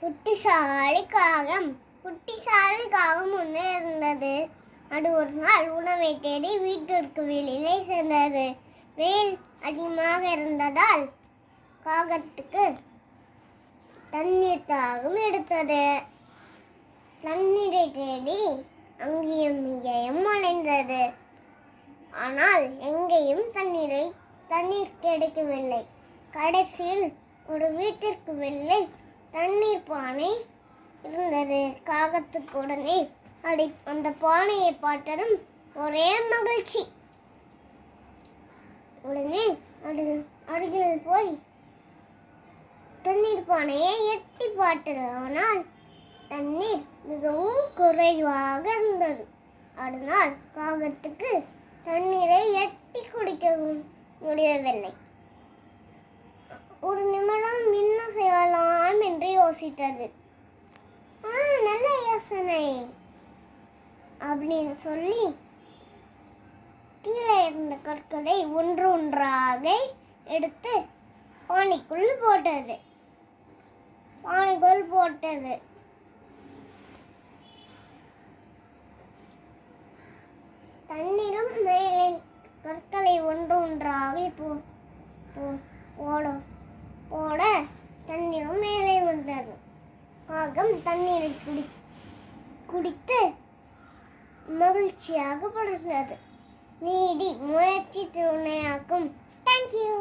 புத்திசாலி காகம் முன்னே இருந்தது. அது ஒரு நாள் உணவை தேடி வீட்டிற்கு வெளியிலே சென்றது. வெயில் அதிகமாக இருந்ததால் காகத்துக்கு தண்ணீர் தாகம் எடுத்தது. தண்ணீரை தேடி அங்கேயும் இங்கேயும் அலைந்தது. ஆனால் எங்கேயும் தண்ணீர் கிடைக்கவில்லை. கடைசியில் ஒரு வீட்டிற்கு வெளியே தண்ணீர் பானை இருந்தது. காகத்துக்கு உடனே அந்த பானையை பார்த்ததும் ஒரே மகிழ்ச்சி. உடனே அருகில் போய் தண்ணீர் பானையை எட்டி பார்த்தது. ஆனால் தண்ணீர் மிகவும் குறைவாக இருந்தது. அதனால் காகத்துக்கு தண்ணீரை எட்டி குடிக்கவும் முடியவில்லை. ஒரு நிமிடம் என்ன செய்யலாம் என்று யோசித்தது. நல்ல யோசனை அப்படின்னு சொல்லி கீழே இருந்த கற்களை ஒன்றாக எடுத்து பானைக்குள் போட்டது. தண்ணீரும் மேலே கற்களை ஒன்றாக போட தண்ணீரும் மேலே வந்தது. காகம் தண்ணீரை குடித்து மகிழ்ச்சியாக பறந்தது. நீடி முயற்சி துணையாக்கும். தேங்க்யூ.